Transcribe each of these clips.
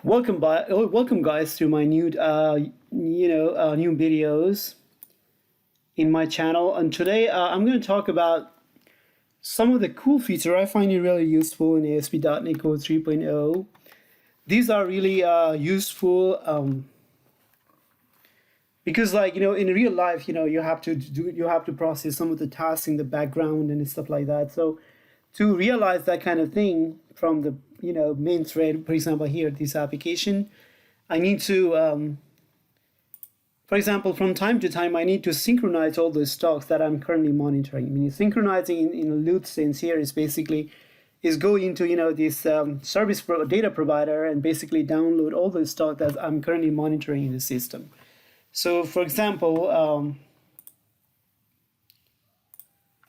Welcome guys to my new videos in my channel. And today I'm going to talk about some of the cool features I find it really useful in ASP.NET Core 3.0. These are really useful because, in real life, you have to process some of the tasks in the background and stuff like that. So to realize that kind of thing from the main thread, for example, here this application, I need to, for example, from time to time, I need to synchronize all the stocks that I'm currently monitoring. I mean, synchronizing in a loose sense here is basically go into this data provider and basically download all the stock that I'm currently monitoring in the system. So, for example,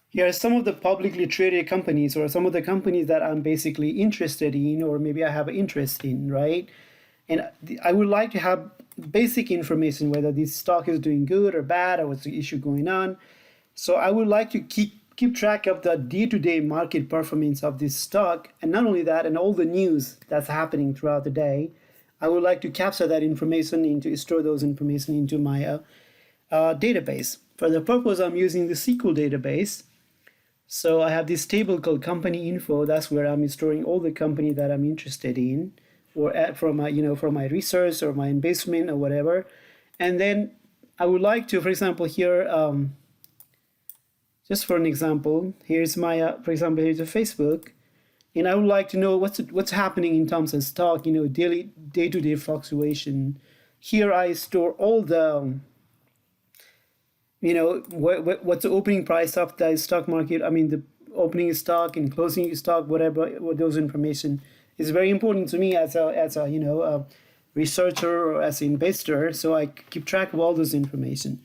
here are some of the publicly traded companies, or some of the companies that I'm basically interested in, or maybe I have an interest in, right? And I would like to have basic information, whether this stock is doing good or bad, or what's the issue going on. So I would like to keep track of the day-to-day market performance of this stock, and not only that, and all the news that's happening throughout the day. I would like to capture that information store those information into my database. For the purpose, I'm using the SQL database. So I have this table called company info. That's where I'm storing all the company that I'm interested in, or from my research or my investment or whatever. And then I would like to, for example, here, just for an example, here's my, for example, here's a Facebook, and I would like to know what's happening in terms of stock, daily day-to-day fluctuation. Here I store all the what's the opening price of the stock market. I mean, the opening stock and closing stock, whatever, those information is very important to me as a researcher or as an investor. So I keep track of all those information.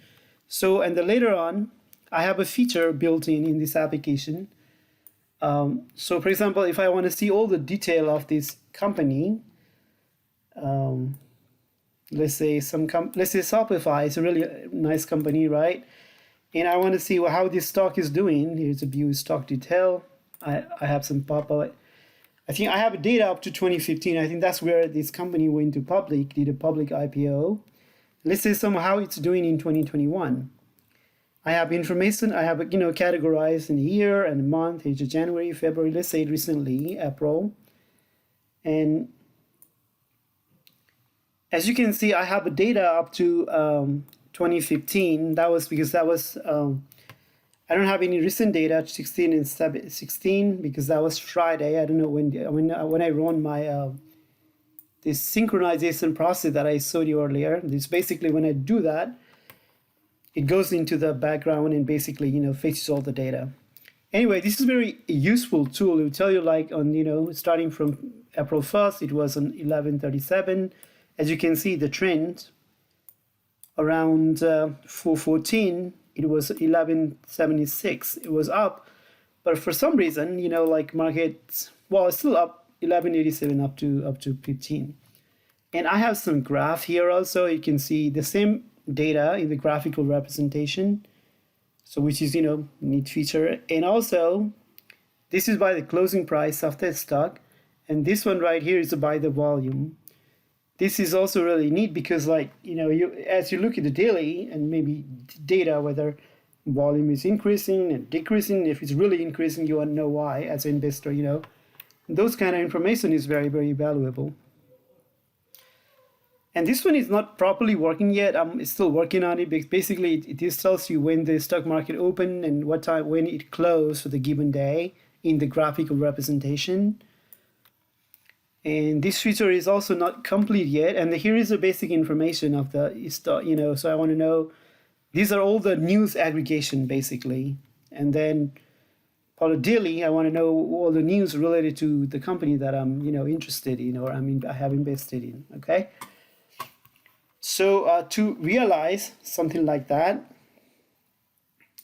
So, and then later on, I have a feature built in this application. So, for example, if I want to see all the detail of this company, let's say Shopify is a really nice company, right? And I want to see how this stock is doing. Here's a view stock detail. I have some pop-up. I think I have data up to 2015. I think that's where this company went to public, did a public IPO. Let's say how it's doing in 2021. I have information. I have categorized in a year and a month. Here's January, February. Let's say recently, April, and as you can see, I have data up to 2015. That was because I don't have any recent data, 16 and 16, because that was Friday. I don't know when I run my this synchronization process that I showed you earlier. This basically, when I do that, it goes into the background and basically fetches all the data. Anyway, this is a very useful tool. It will tell you starting from April 1st, it was on 1137. As you can see, the trend around 414, it was 1176. It was up, but for some reason, market, well, it's still up 1187 up to 15. And I have some graph here also. You can see the same data in the graphical representation. So which is neat feature. And also, this is by the closing price of the stock, and this one right here is by the volume. This is also really neat because, as you look at the daily and maybe data, whether volume is increasing and decreasing, if it's really increasing, you want to know why as an investor, Those kind of information is very, very valuable. And this one is not properly working yet. I'm still working on it. Basically, it just tells you when the stock market opened and what time, when it closed for the given day in the graphical representation. And this feature is also not complete yet. And here is the basic information of the stock, so I want to know, these are all the news aggregation basically. And then for the daily, I want to know all the news related to the company that I'm, interested in, or I have invested in, okay? So to realize something like that,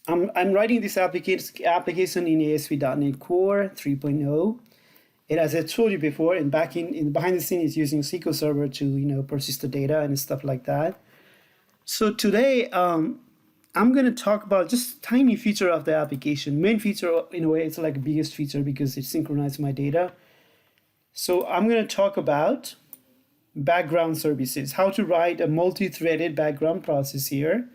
I'm writing this application in ASP.NET Core 3.0. And as I told you before, and back in behind the scenes, it's using SQL Server to persist the data and stuff like that. So today, I'm going to talk about just a tiny feature of the application. Main feature, in a way, it's like the biggest feature because it synchronizes my data. So I'm going to talk about background services, how to write a multi-threaded background process here.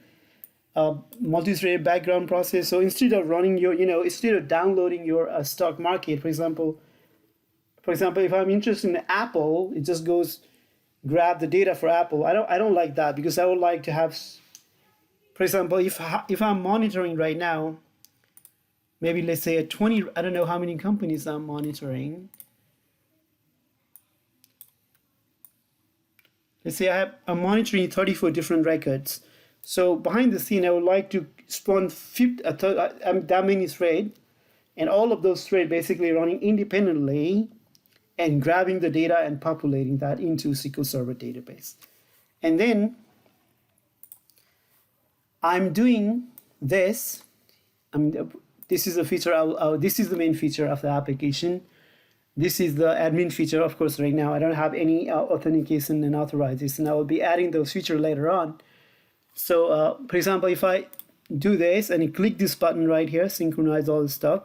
Multi-threaded background process. So instead of running your, instead of downloading your stock market, for example, if I'm interested in Apple, it just goes grab the data for Apple. I don't like that, because I would like to have, for example, if I'm monitoring right now, maybe let's say a 20, I don't know how many companies I'm monitoring. Let's say I'm monitoring 34 different records. So behind the scene, I would like to spawn that many threads, and all of those threads basically running independently and grabbing the data and populating that into SQL Server database. And then I'm doing this. This is a feature. This is the main feature of the application. This is the admin feature. Of course, right now I don't have any authentication and authorization. I will be adding those features later on. So, for example, if I do this and you click this button right here, synchronize all the stuff,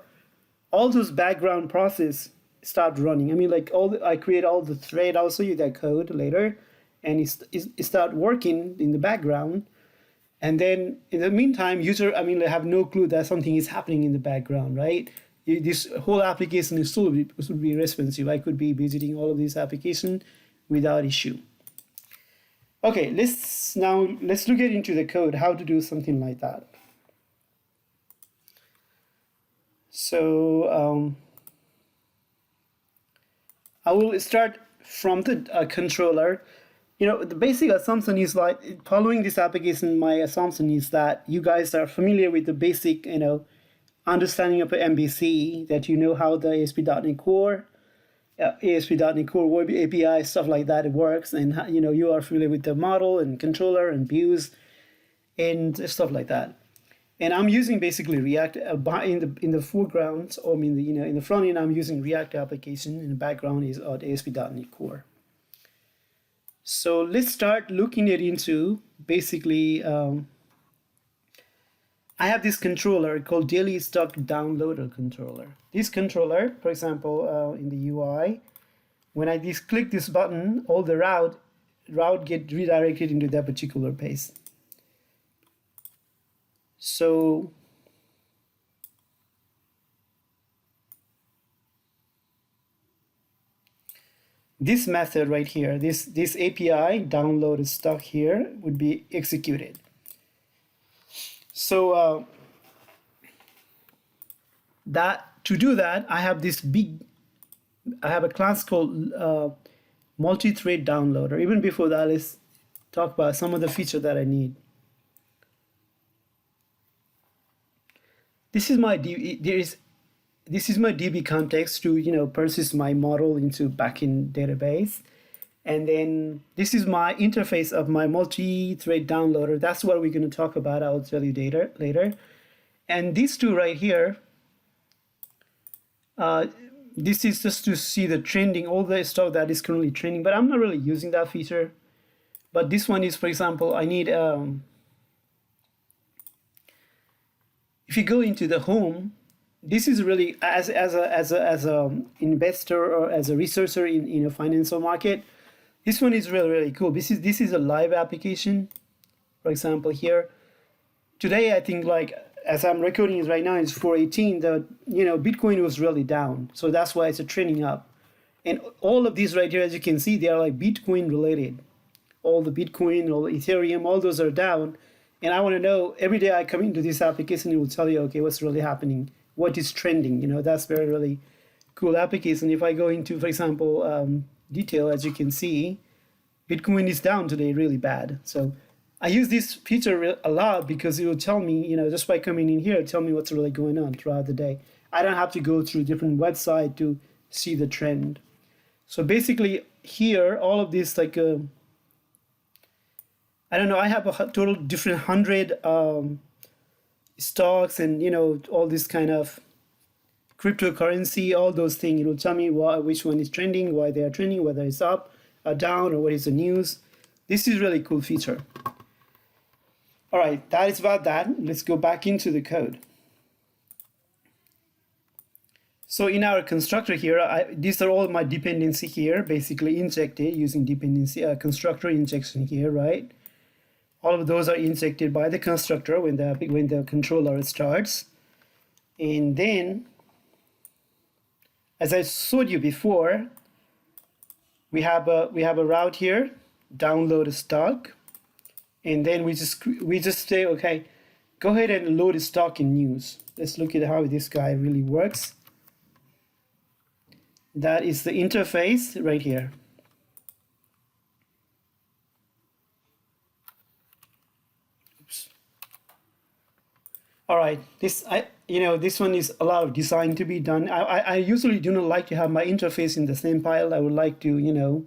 all those background process start running. I mean, like I create all the thread. I'll show you that code later, and it start working in the background. And then in the meantime, user, they have no clue that something is happening in the background, right? This whole application is still would be responsive. I could be visiting all of these applications without issue. Okay, let's look into the code, how to do something like that. So I will start from the controller. The basic assumption is like, following this application, my assumption is that you guys are familiar with the basic, understanding of MVC, that you know how the ASP.NET Core, ASP.NET Core Web API, stuff like that, it works, and you are familiar with the model and controller and views and stuff like that. And I'm using basically React in the foreground, or in the front end I'm using React application, in the background is ASP.NET Core. So let's start looking into basically. I have this controller called Daily Stock Downloader controller. This controller, for example, in the UI, when I click this button, all the route get redirected into that particular page. So this method right here, this API download stock here would be executed. So to do that, I have a class called multi-thread downloader. Even before that, let's talk about some of the features that I need. This is my DB context to persist my model into backend database. And then this is my interface of my multi-thread downloader. That's what we're going to talk about. I'll tell you later. And these two right here, this is just to see the trending, all the stuff that is currently trending, but I'm not really using that feature. But this one is, for example, I need, if you go into the home, this is really, as a investor or as a researcher in a financial market, this one is really, really cool. This is a live application. For example, here today, I think, like, as I'm recording it right now, it's 4:18. Bitcoin was really down, so that's why it's trending up. And all of these right here, as you can see, they are like Bitcoin related. All the Bitcoin, all the Ethereum, all those are down. And I want to know, every day I come into this application, it will tell you, okay, what's really happening, what is trending. That's very, really cool application. If I go into, for example, detail, as you can see, Bitcoin is down today really bad. So I use this feature a lot because it will tell me, just by coming in here, tell me what's really going on throughout the day. I don't have to go through different websites to see the trend. So basically here, all of this, like, I don't know, I have a total different 100 stocks and, all this kind of cryptocurrency, all those things. It will tell me which one is trending, why they are trending, whether it's up or down, or what is the news. This is a really cool feature. All right, that is about that. Let's go back into the code. So in our constructor here, these are all my dependency here, basically injected using dependency constructor injection here, right? All of those are injected by the constructor when the controller starts. And then, as I showed you before, we have a route here, download a stock, and then we just say, okay, go ahead and load a stock in news. Let's look at how this guy really works. That is the interface right here. Oops. All right, this one is a lot of design to be done. I usually do not like to have my interface in the same file. I would like to,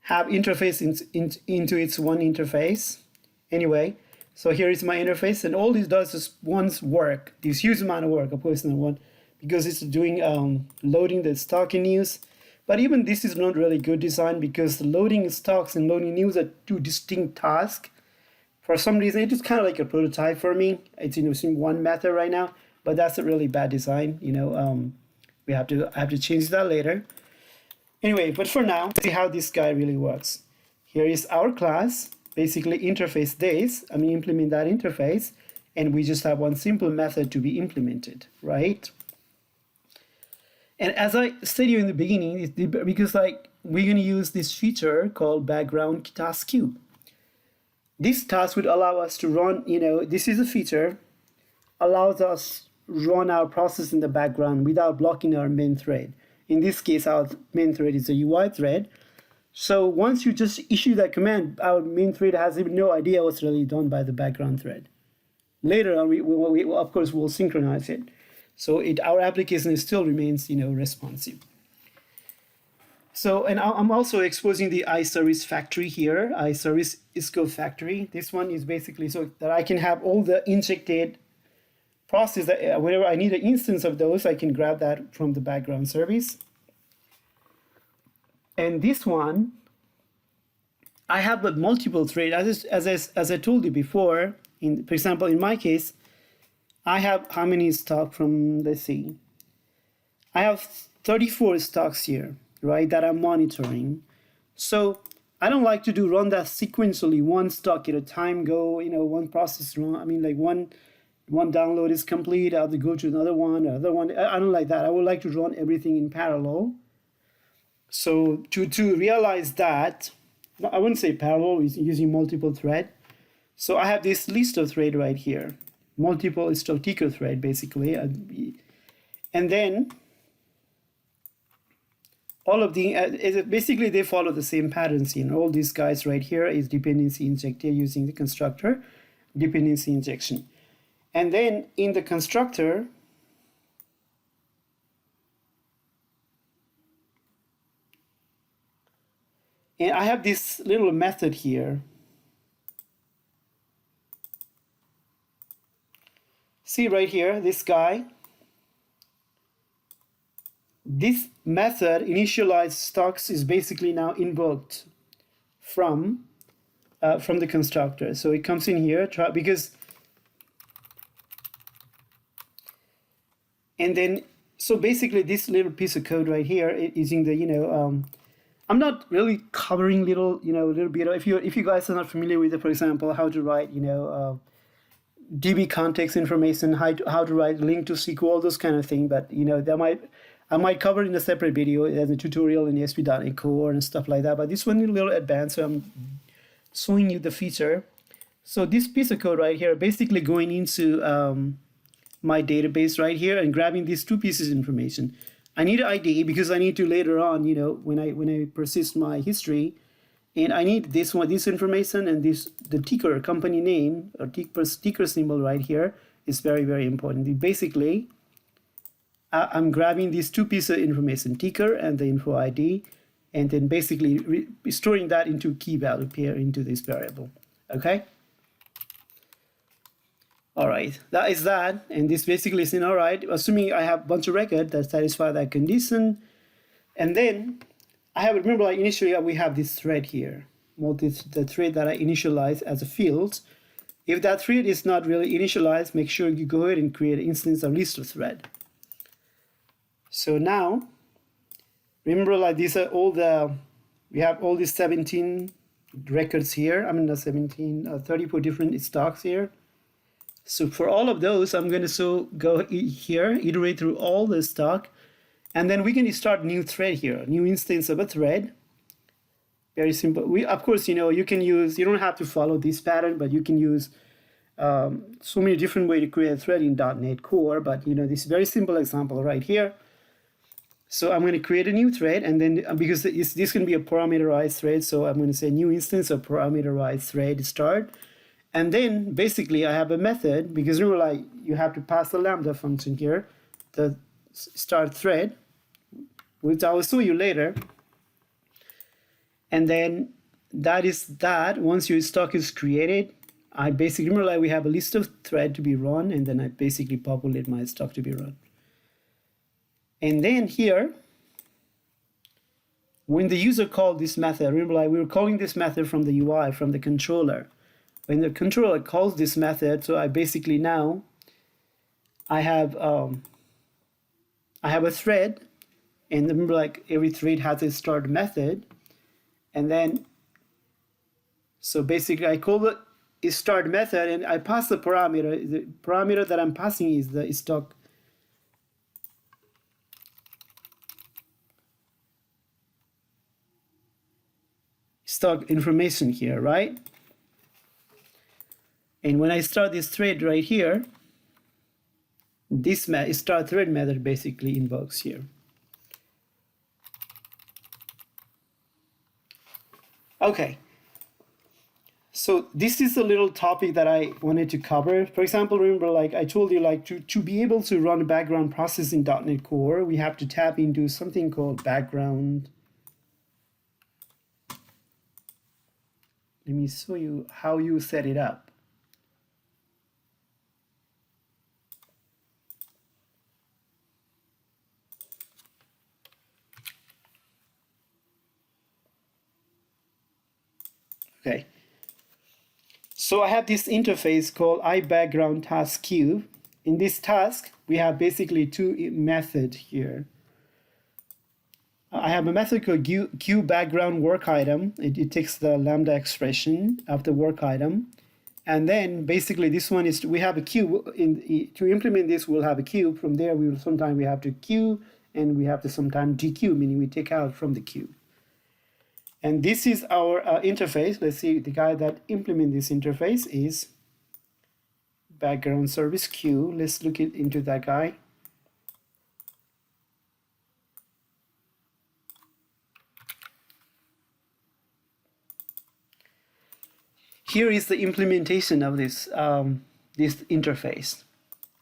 have interface into its one interface. Anyway, so here is my interface, and all this does is once work, this huge amount of work, of course, not one, because it's doing loading the stock in news. But even this is not really good design, because loading stocks and loading news are two distinct tasks. For some reason, it's kind of like a prototype for me. It's in one method right now, but that's a really bad design. I have to change that later. Anyway, but for now, see how this guy really works. Here is our class, basically interface this. Implement that interface, and we just have one simple method to be implemented, right? And as I said to you in the beginning, because we're going to use this feature called background task queue. This task would allow us to run, this is a feature, allows us run our process in the background without blocking our main thread. In this case, our main thread is a UI thread. So once you just issue that command, our main thread has even no idea what's really done by the background thread. Later on, we of course, will synchronize it. So our application still remains, responsive. So, and I'm also exposing the iService factory here, iService ISCO factory. This one is basically so that I can have all the injected process that whenever I need an instance of those, I can grab that from the background service. And this one, I have a multiple thread. As I told you before, for example, in my case, I have how many stock from, let's see, I have 34 stocks here, right, that I'm monitoring. So I don't like to run that sequentially, one stock at a time, go, one process run. One download is complete, I'll go to another one. I don't like that. I would like to run everything in parallel. So to realize that, I wouldn't say parallel, is using multiple thread. So I have this list of thread right here. Multiple stock ticker thread, basically. And then all of the, basically they follow the same patterns. All these guys right here is dependency injected using the constructor, dependency injection. And then in the constructor, and I have this little method here. See right here, this guy. This method, initialize stocks, is basically now invoked from the constructor. So it comes in here, because, and then, so basically this little piece of code right here is using the, I'm not really covering little bit of, if you guys are not familiar with it, for example, how to write, DB context information, how to write link to SQL, all those kind of things. But I might cover in a separate video as a tutorial in ASP.NET Core and stuff like that. But this one is a little advanced, so I'm showing you the feature. So this piece of code right here, basically going into my database right here and grabbing these two pieces of information. I need an ID because I need to later on, when I persist my history, and I need this information, and the ticker company name or ticker symbol right here is very, very important. Basically, I'm grabbing these two pieces of information, ticker and the info ID, and then basically storing that into key value pair into this variable. Okay. All right, that is that, and this basically is all right. Assuming I have a bunch of records that satisfy that condition, and then remember, initially we have this thread here, the thread that I initialize as a field. If that thread is not really initialized, make sure you go ahead and create an instance of list of thread. So now, remember, like these are all we have all these 17 records here. I mean, not 17, 34 different stocks here. So for all of those, I'm going to go here, iterate through all the stock, and then we can start new thread here, new instance of a thread. Very simple. Of course, you can use, you don't have to follow this pattern, but you can use so many different ways to create a thread in .NET Core. But this very simple example right here. So I'm going to create a new thread, and then because this can be a parameterized thread, so I'm going to say new instance of parameterized thread start. And then basically I have a method, because remember, like, you have to pass the lambda function here, the start thread, which I will show you later. And then that is that. Once your stock is created, I basically, remember, like, we have a list of thread to be run, and then I basically populate my stock to be run. And then here, when the user called this method, remember, like, we were calling this method from the UI, from the controller. When the controller calls this method, so I basically now I have a thread, and remember, like, every thread has a start method, and then so basically I call the start method, and I pass the parameter. The parameter that I'm passing is the stock information here, right? And when I start this thread right here, this start thread method basically invokes here. Okay. So this is a little topic that I wanted to cover. For example, remember, like I told you, like to be able to run a background process in .NET Core, we have to tap into something called background. Let me show you how you set it up. Okay. So I have this interface called iBackground task queue. In this task, we have basically two methods here. I have a method called QueueBackgroundWorkItem. It takes the lambda expression of the work item. And then basically this one is, we have a queue. To implement this, we'll have a queue. From there, sometimes we have to queue, and we have to sometimes dequeue, meaning we take out from the queue. And this is our interface. Let's see, the guy that implements this interface is background service queue. Let's look into that guy. Here is the implementation of this interface.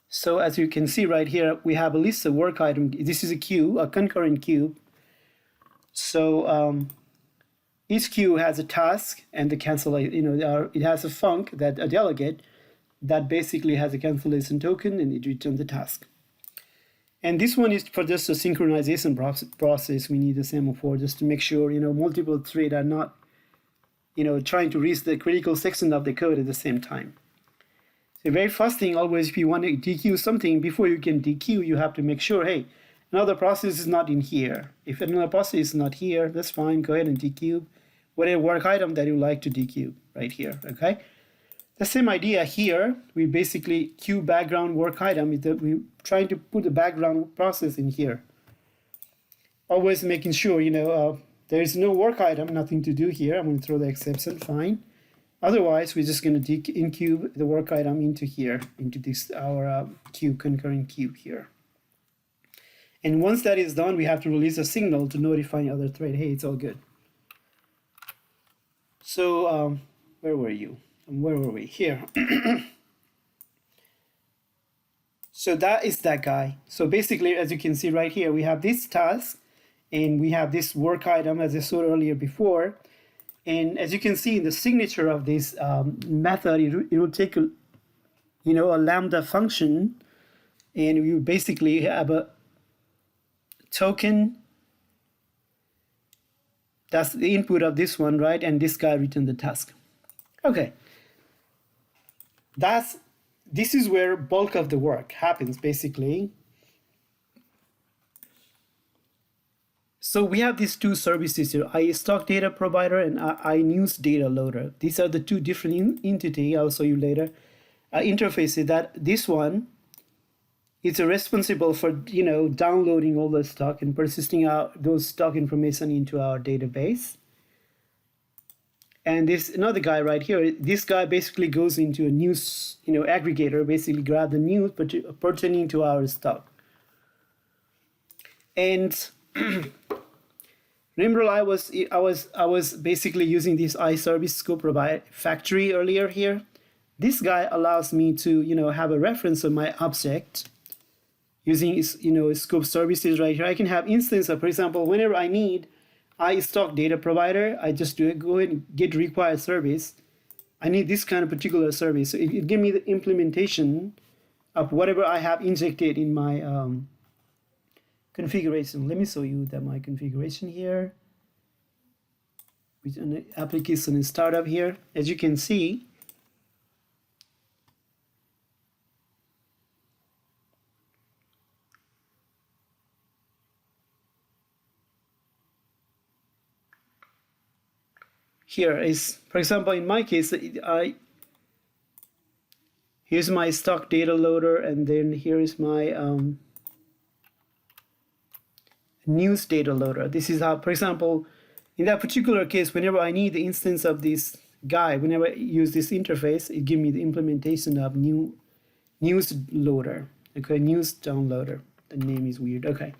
So as you can see right here, we have a list of work items. This is a queue, a concurrent queue. So each queue has a task and the cancellation. It has a func, that a delegate that basically has a cancellation token, and it returns the task. And this one is for just a synchronization process. We need a semaphore just to make sure multiple threads are not trying to reach the critical section of the code at the same time. The very first thing, always, if you want to dequeue something, before you can dequeue, you have to make sure, hey, another process is not in here. If another process is not here, that's fine. Go ahead and dequeue whatever work item that you like to dequeue right here, okay? The same idea here, we basically queue background work item, is that we're trying to put the background process in here. Always making sure, there is no work item, nothing to do here. I'm going to throw the exception, fine. Otherwise, we're just going to incube the work item into here, into this our queue, concurrent queue here. And once that is done, we have to release a signal to notify other thread, hey, it's all good. So where were you? Where were we? Here. So that is that guy. So basically, as you can see right here, we have this task, and we have this work item, as I showed earlier before. And as you can see in the signature of this method, it will take a lambda function, and we basically have a token. That's the input of this one, right? And this guy returned the task. Okay. This is where bulk of the work happens, basically. So we have these two services here, iStock data provider and iNews data loader. These are the two different entities, I'll show you later, interfaces. That this one is responsible for downloading all the stock and persisting out those stock information into our database. And this another guy right here, this guy basically goes into a news aggregator, basically grab the news pertaining to our stock. And remember, I was basically using this iService scope provide factory earlier here. This guy allows me to have a reference of my object using scope services right here. I can have instance of, for example, whenever I need iStock data provider, I just go ahead and get required service. I need this kind of particular service, so it gives me the implementation of whatever I have injected in my configuration. Let me show you that my configuration here, with an application is startup here. As you can see, here is, for example, in my case, here's my stock data loader, and then here is my news data loader. This is how, for example, in that particular case, whenever I need the instance of this guy, whenever I use this interface, it gives me the implementation of news loader. Okay, news downloader. The name is weird. Okay,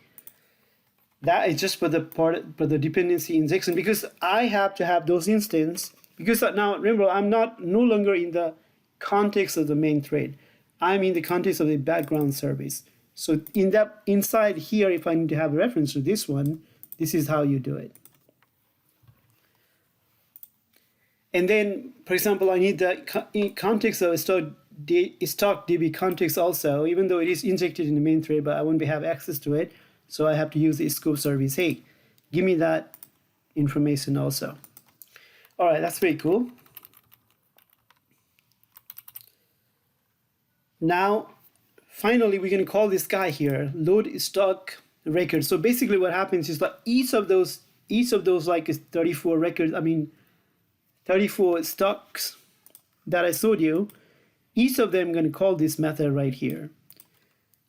that is just for the dependency injection, because I have to have those instances. Because now remember, I'm no longer in the context of the main thread. I'm in the context of the background service. So inside here, if I need to have a reference to this one, this is how you do it. And then, for example, I need the context of stock DB context also, even though it is injected in the main thread, but I won't have access to it. So I have to use the scope service. Hey, give me that information also. All right, that's very cool. Now, finally, we're going to call this guy here load stock record. So basically, what happens is that each of those like 34 records, 34 stocks that I showed you, each of them going to call this method right here.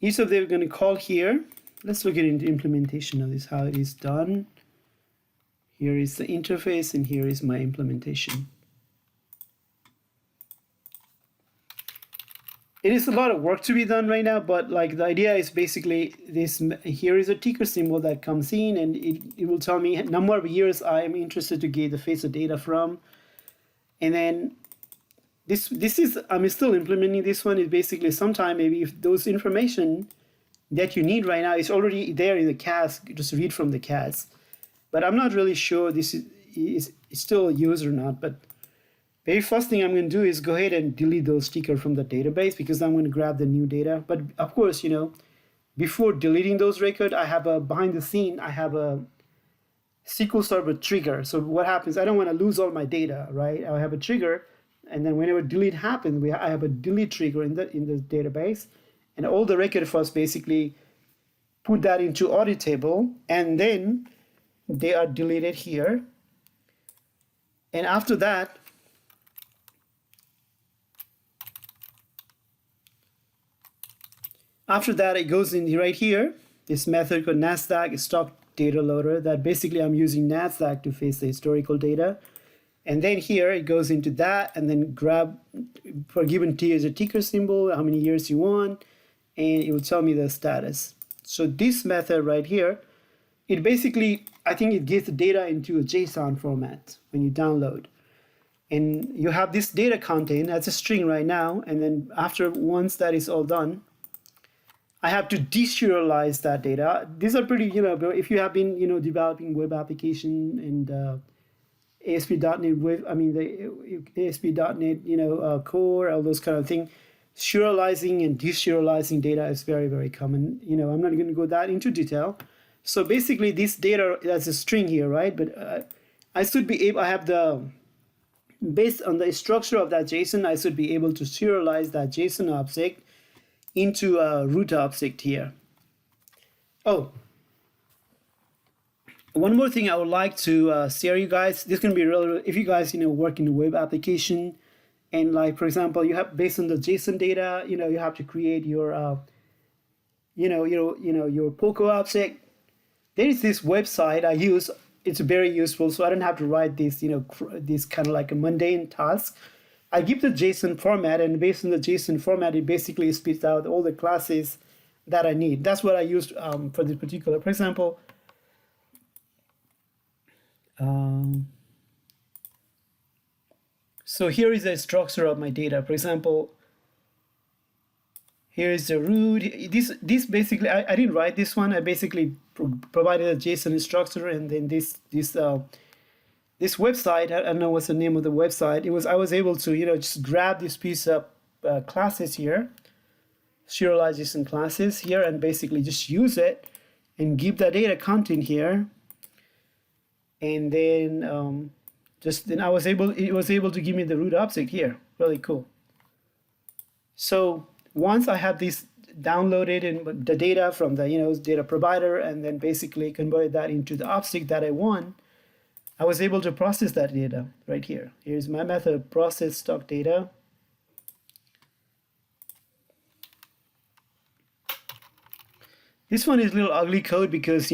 Each of them are going to call here. Let's look at the implementation of this, how it is done. Here is the interface, and here is my implementation. It is a lot of work to be done right now, but like the idea is basically this. Here is a ticker symbol that comes in, and it will tell me number of years I am interested to get the face of data from. And then this is, I'm still implementing this one. Is basically sometime maybe if those information that you need right now is already there in the cache, just read from the cache. But I'm not really sure this is still used or not. But very first thing I'm going to do is go ahead and delete those stickers from the database, because I'm going to grab the new data. But of course, before deleting those records, I have behind the scene, I have a SQL Server trigger. So what happens, I don't want to lose all my data, right? I have a trigger, and then whenever delete happens, I have a delete trigger in the database. And all the record first basically put that into audit table, and then they are deleted here. And after that, it goes in right here, this method called Nasdaq stock data loader, that basically I'm using Nasdaq to face the historical data. And then here it goes into that, and then grab for given T as a ticker symbol, how many years you want, and it will tell me the status. So this method right here, it basically, I think it gets the data into a JSON format when you download. And you have this data content as a string right now, and then once that is all done, I have to deserialize that data. These are pretty, if you have been, developing web application and ASP.NET web, the ASP.NET, core, all those kind of things, serializing and deserializing data is very, very common. I'm not going to go that into detail. So basically, this data as a string here, right? But I should be able, based on the structure of that JSON, I should be able to serialize that JSON object into a root object here. Oh, One more thing I would like to share you guys. This can be really, if you guys work in a web application, and like for example, you have based on the JSON data, you have to create your your Poco object. There is this website I use. It's very useful, so I don't have to write this this kind of like a mundane task. I give the JSON format, and based on the JSON format, it basically spits out all the classes that I need. That's what I used for this particular. For example, so here is the structure of my data. For example, here is the root. This basically, I didn't write this one. I basically provided a JSON structure, and then this website, I don't know what's the name of the website. I was able to just grab this piece of classes here, serialization classes here, and basically just use it and give the data content here, and then it was able to give me the root object here. Really cool. So once I have this downloaded and the data from the data provider, and then basically convert that into the object that I want, I was able to process that data right here. Here's my method, process stock data. This one is a little ugly code because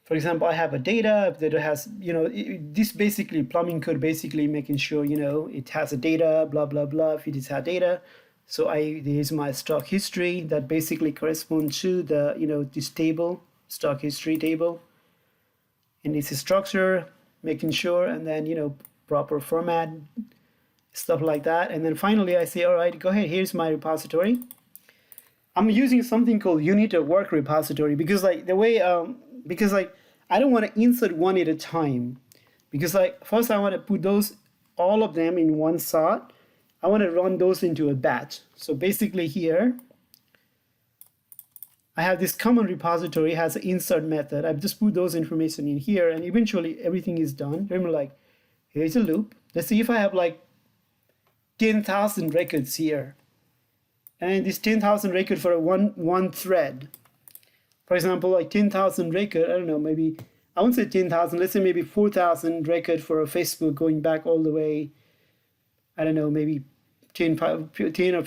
for example, I have a data that has, this basically plumbing code, basically making sure, it has a data, blah, blah, blah, if it is had data. So there's my stock history that basically corresponds to the, this table, stock history table. And it's a structure, making sure, and then, proper format, stuff like that. And then finally I say, all right, go ahead, here's my repository. I'm using something called unit of work repository because I don't want to insert one at a time, because first I want to put all of them in one shot. I want to run those into a batch. So basically here, I have this common repository, has an insert method. I've just put those information in here, and eventually everything is done. Remember, here's a loop. Let's see if I have 10,000 records here. And this 10,000 record for one thread. For example, 10,000 record, I don't know, maybe, I won't say 10,000, let's say maybe 4,000 record for a Facebook going back all the way, I don't know, maybe 10 or 15,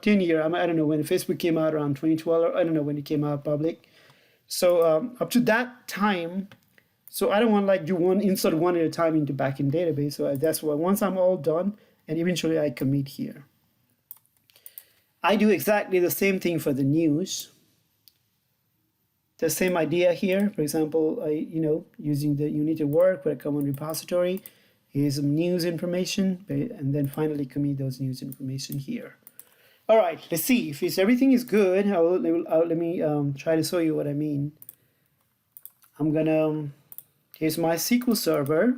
10 year, I don't know, when Facebook came out around 2012, or I don't know when it came out public. So up to that time, so I don't want do insert one at a time into backend database. So that's why once I'm all done, and eventually I commit here. I do exactly the same thing for the news. The same idea here. For example, using the unit of work for a common repository, here's some news information, and then finally commit those news information here. All right, let's see if everything is good. Let me try to show you what I mean. I'm gonna, here's my SQL Server.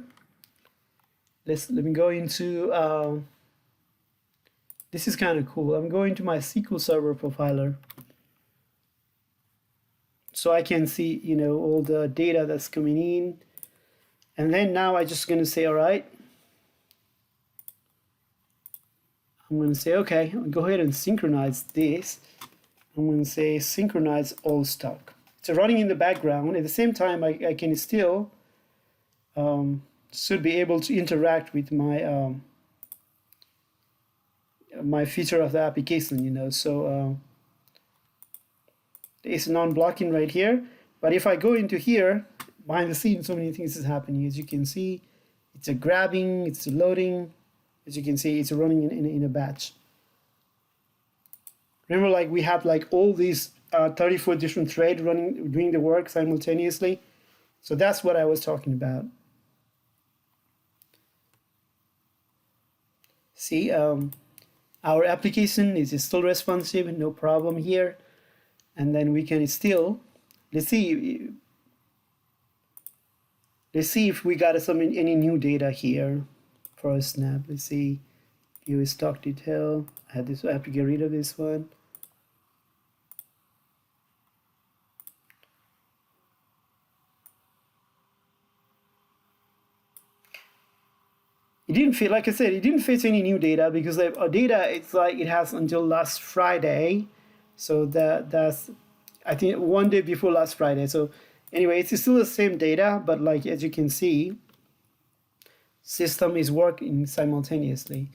Let me go into, this is kind of cool. I'm going to my SQL Server profiler. So I can see, all the data that's coming in. And then now I'm just going to say, all right. I'm going to say, okay, I'll go ahead and synchronize this. I'm going to say synchronize all stock. So running in the background. At the same time, I can still should be able to interact with my my feature of the application, So it's non-blocking right here. But if I go into here, behind the scenes, so many things is happening. As you can see, it's a grabbing, it's a loading. As you can see, it's running in a batch. Remember, we have all these 34 different threads running, doing the work simultaneously. So that's what I was talking about. See, our application is still responsive, no problem here. And then we can still, let's see if we got any new data here for a snap. Let's see, view stock detail. I have to get rid of this one. It didn't fit, like I said, it didn't fit any new data because our data, it's it has until last Friday. So that's I think 1 day before last Friday. So anyway, it's still the same data, but like as you can see, system is working simultaneously.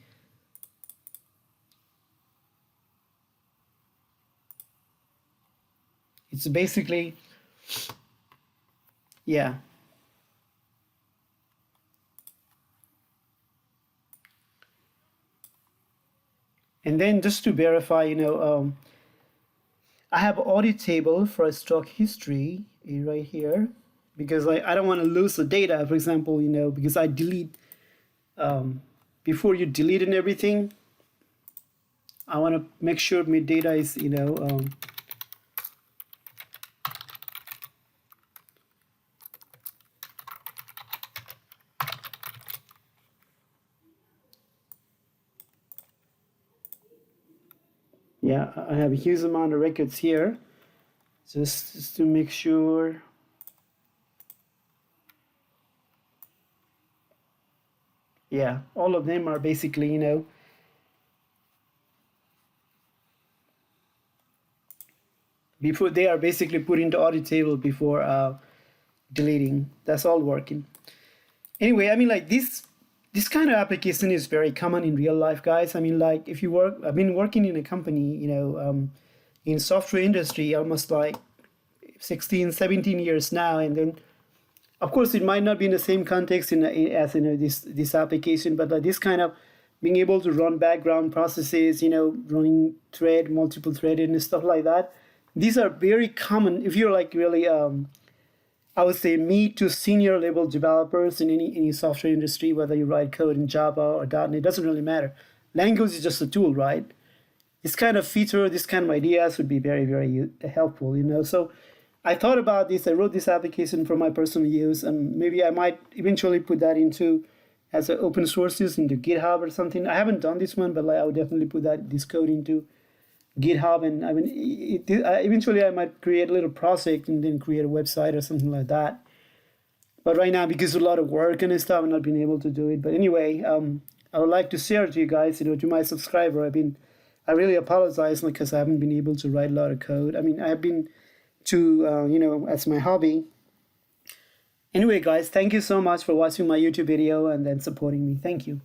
It's basically, yeah. And then just to verify, I have audit table for a stock history right here because I don't want to lose the data. For example, because I delete, before you delete and everything, I want to make sure my data is, yeah, I have a huge amount of records here just to make sure. Yeah, all of them are basically, before they are basically put into audit table before deleting. That's all working. Anyway, I mean, like this kind of application is very common in real life, guys. I mean, like if you work, I've been working in a company, in software industry almost like 16, 17 years now, and then of course it might not be in the same context as this application, but like this kind of being able to run background processes, running multiple threaded and stuff like that. These are very common if you're like really I would say mid to senior level developers in any software industry, whether you write code in Java or .NET, it doesn't really matter. Language is just a tool, right? This kind of feature, this kind of ideas would be very, very helpful, So I thought about this. I wrote this application for my personal use, and maybe I might eventually put that into as an open sources into GitHub or something. I haven't done this one, but like I would definitely put this code into GitHub, and I mean, eventually I might create a little project and then create a website or something like that. But right now, because of a lot of work and stuff, I've not been able to do it. But anyway, I would like to share to you guys, to my subscriber. I really apologize because I haven't been able to write a lot of code. I mean, I have been to, as my hobby. Anyway, guys, thank you so much for watching my YouTube video and then supporting me. Thank you.